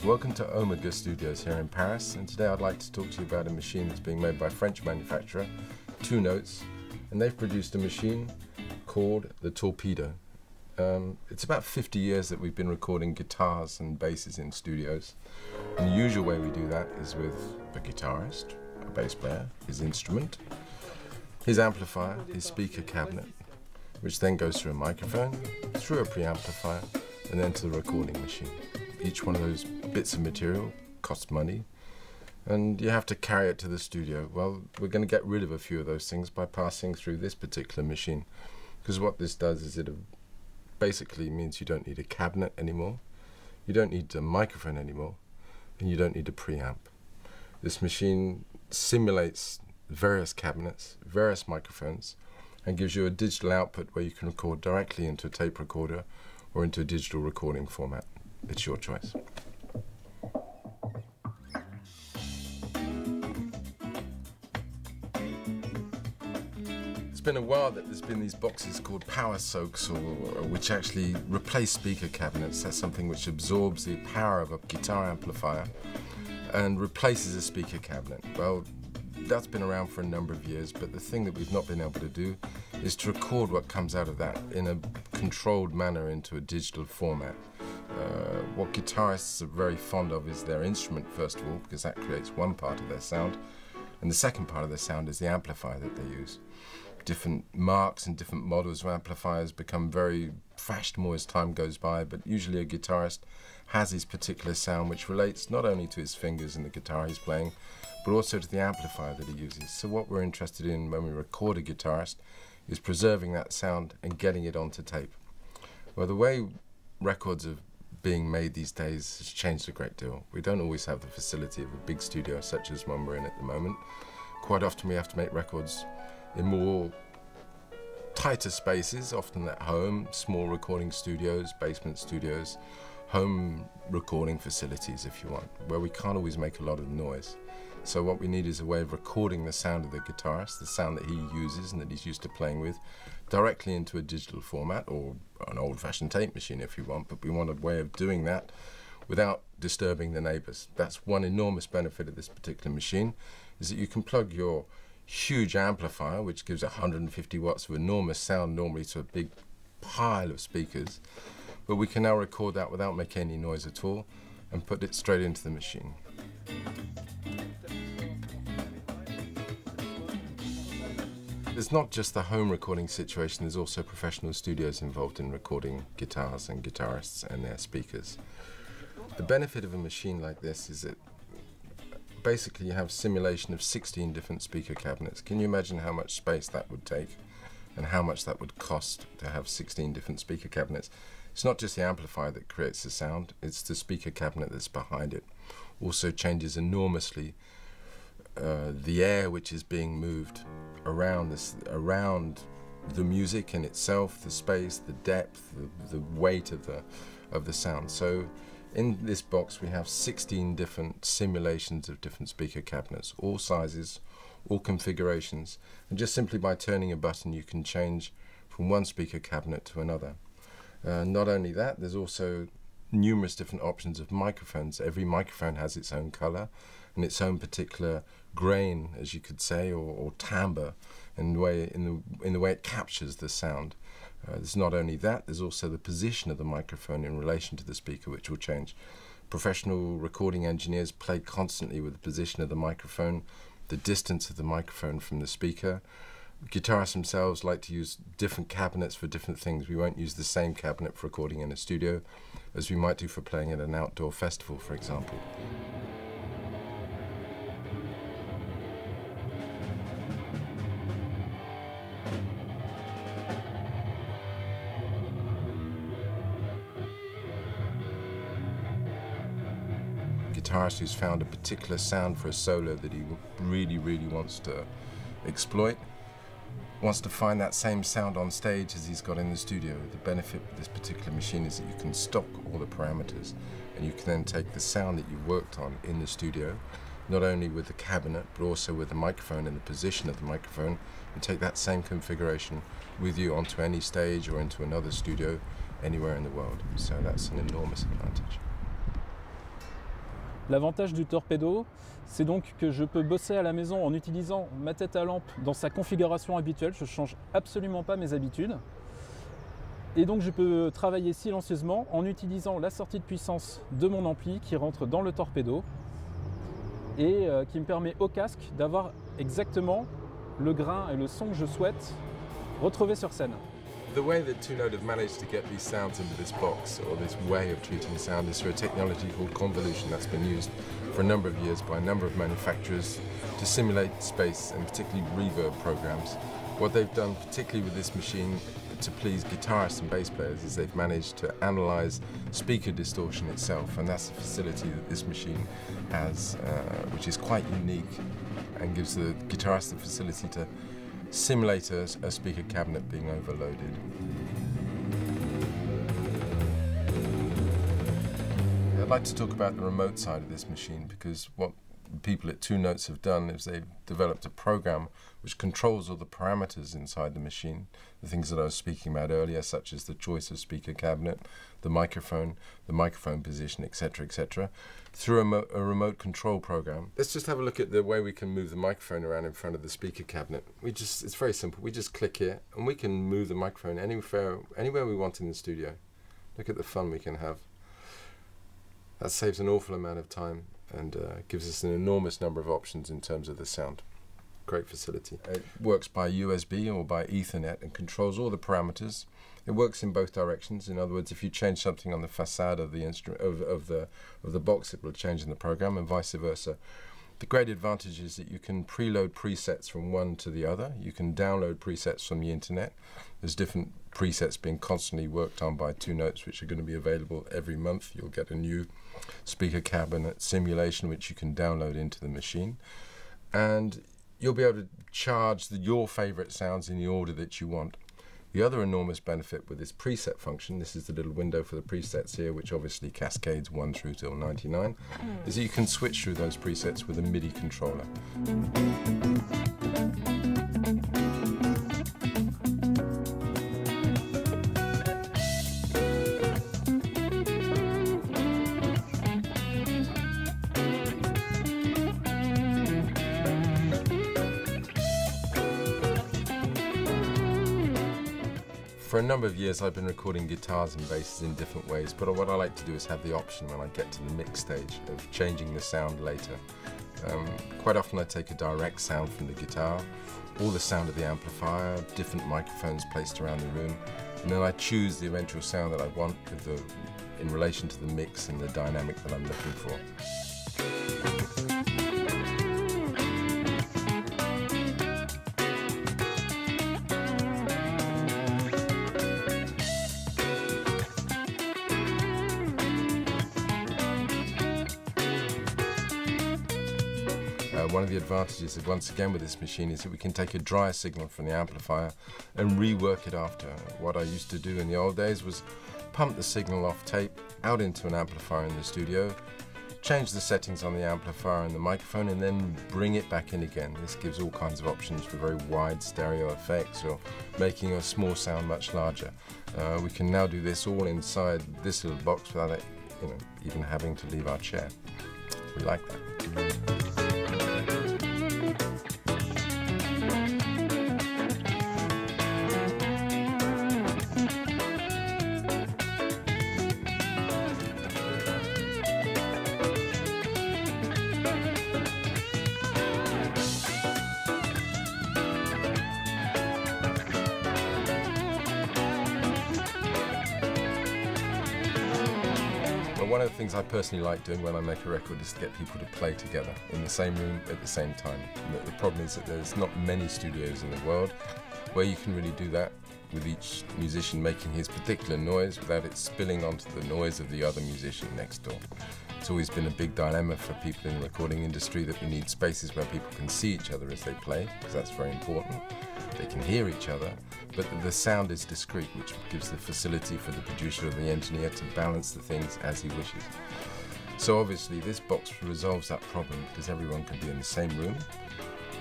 Welcome to Omega Studios here in Paris, and today I'd like to talk to you about a machine that's being made by a French manufacturer, Two Notes, and they've produced a machine called the Torpedo. It's about 50 years that we've been recording guitars and basses in studios, and the usual way we do that is with a guitarist, a bass player, his instrument, his amplifier, his speaker cabinet, which then goes through a microphone, through a preamplifier, and then to the recording machine. Each one of those bits of material costs money, and you have to carry it to the studio. Well, we're going to get rid of a few of those things by passing through this particular machine, because what this does is it basically means you don't need a cabinet anymore, you don't need a microphone anymore, and you don't need a preamp. This machine simulates various cabinets, various microphones, and gives you a digital output where you can record directly into a tape recorder or into a digital recording format. It's your choice. It's been a while that there's been these boxes called power soaks, which actually replace speaker cabinets. That's something which absorbs the power of a guitar amplifier and replaces a speaker cabinet. Well, that's been around for a number of years, but the thing that we've not been able to do is to record what comes out of that in a controlled manner into a digital format. What guitarists are very fond of is their instrument, first of all, because that creates one part of their sound, and the second part of their sound is the amplifier that they use. Different marks and different models of amplifiers become very fashionable as time goes by, but usually a guitarist has his particular sound which relates not only to his fingers and the guitar he's playing, but also to the amplifier that he uses. So what we're interested in when we record a guitarist is preserving that sound and getting it onto tape. Well, the way records are being made these days has changed a great deal. We don't always have the facility of a big studio such as one we're in at the moment. Quite often we have to make records in more tighter spaces, often at home, small recording studios, basement studios, home recording facilities if you want, where we can't always make a lot of noise. So what we need is a way of recording the sound of the guitarist, the sound that he uses and that he's used to playing with, directly into a digital format or an old-fashioned tape machine if you want, but we want a way of doing that without disturbing the neighbors. That's one enormous benefit of this particular machine, is that you can plug your huge amplifier, which gives 150 watts of enormous sound normally to a big pile of speakers, but we can now record that without making any noise at all and put it straight into the machine. There's not just the home recording situation, there's also professional studios involved in recording guitars and guitarists and their speakers. The benefit of a machine like this is that basically you have simulation of 16 different speaker cabinets. Can you imagine how much space that would take and how much that would cost to have 16 different speaker cabinets? It's not just the amplifier that creates the sound, it's the speaker cabinet that's behind it. Also changes enormously the air which is being moved around the music in itself, the space, the depth, the weight of the sound. So in this box we have 16 different simulations of different speaker cabinets, all sizes, all configurations, and just simply by turning a button you can change from one speaker cabinet to another. Not only that, there's also numerous different options of microphones. Every microphone has its own color and its own particular grain, as you could say, or timbre in the way it captures the sound. There's not only that, there's also the position of the microphone in relation to the speaker, which will change. Professional recording engineers play constantly with the position of the microphone, the distance of the microphone from the speaker. Guitarists themselves like to use different cabinets for different things. We won't use the same cabinet for recording in a studio as we might do for playing at an outdoor festival, for example. Guitarist who's found a particular sound for a solo that he really wants to exploit, wants to find that same sound on stage as he's got in the studio. The benefit with this particular machine is that you can stock all the parameters and you can then take the sound that you've worked on in the studio, not only with the cabinet but also with the microphone and the position of the microphone, and take that same configuration with you onto any stage or into another studio anywhere in the world. So that's an enormous advantage. L'avantage du Torpedo, c'est donc que je peux bosser à la maison en utilisant ma tête à lampe dans sa configuration habituelle. Je ne change absolument pas mes habitudes. Et donc je peux travailler silencieusement en utilisant la sortie de puissance de mon ampli qui rentre dans le Torpedo et qui me permet au casque d'avoir exactement le grain et le son que je souhaite retrouver sur scène. The way that Two Note have managed to get these sounds into this box, or this way of treating sound, is through a technology called convolution that's been used for a number of years by a number of manufacturers to simulate space and particularly reverb programs. What they've done, particularly with this machine, to please guitarists and bass players, is they've managed to analyze speaker distortion itself, and that's a facility that this machine has, which is quite unique and gives the guitarist the facility to simulate a speaker cabinet being overloaded. I'd like to talk about the remote side of this machine, because what people at Two Notes have done is they've developed a program which controls all the parameters inside the machine, the things that I was speaking about earlier, such as the choice of speaker cabinet, the microphone position, etc., through a remote control program. Let's just have a look at the way we can move the microphone around in front of the speaker cabinet. It's very simple. We just click here and we can move the microphone anywhere we want in the studio. Look at the fun we can have. That saves an awful amount of time and gives us an enormous number of options in terms of the sound. Great facility. It works by USB or by Ethernet and controls all the parameters. It works in both directions. In other words, if you change something on the facade of the instrument of the box, it will change in the program, and vice versa. The great advantage is that you can preload presets from one to the other. You can download presets from the internet. There's different presets being constantly worked on by Two Notes, which are going to be available every month. You'll get a new speaker cabinet simulation which you can download into the machine, and you'll be able to charge your favorite sounds in the order that you want. The other enormous benefit with this preset function, this is the little window for the presets here, which obviously cascades 1 through till 99, is that you can switch through those presets with a MIDI controller. For a number of years I've been recording guitars and basses in different ways, but what I like to do is have the option when I get to the mix stage of changing the sound later. Quite often I take a direct sound from the guitar, all the sound of the amplifier, different microphones placed around the room, and then I choose the eventual sound that I want in relation to the mix and the dynamic that I'm looking for. One of the advantages of, once again, with this machine is that we can take a dry signal from the amplifier and rework it after. What I used to do in the old days was pump the signal off tape out into an amplifier in the studio, change the settings on the amplifier and the microphone, and then bring it back in again. This gives all kinds of options for very wide stereo effects or making a small sound much larger. We can now do this all inside this little box without it, even having to leave our chair. We like that. One of the things I personally like doing when I make a record is to get people to play together in the same room at the same time. The problem is that there's not many studios in the world where you can really do that, with each musician making his particular noise without it spilling onto the noise of the other musician next door. It's always been a big dilemma for people in the recording industry that we need spaces where people can see each other as they play, because that's very important. They can hear each other, but the sound is discrete, which gives the facility for the producer or the engineer to balance the things as he wishes. So obviously this box resolves that problem, because everyone can be in the same room,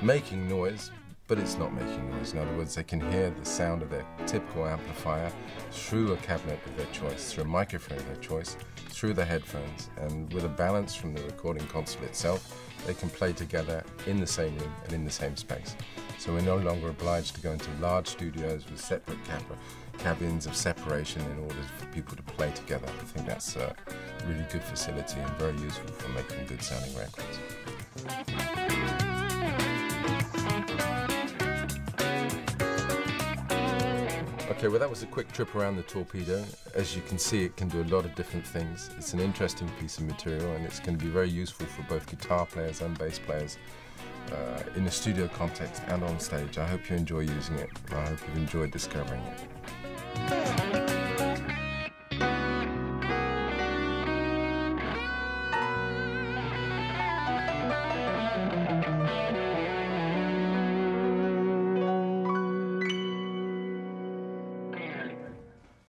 making noise, but it's not making noise. In other words, they can hear the sound of their typical amplifier through a cabinet of their choice, through a microphone of their choice, through the headphones, and with a balance from the recording console itself, they can play together in the same room and in the same space. So we're no longer obliged to go into large studios with separate cabins of separation in order for people to play together. I think that's a really good facility and very useful for making good sounding records. Okay, well that was a quick trip around the Torpedo. As you can see, it can do a lot of different things. It's an interesting piece of material and it's going to be very useful for both guitar players and bass players in a studio context and on stage. I hope you enjoy using it. I hope you've enjoyed discovering it.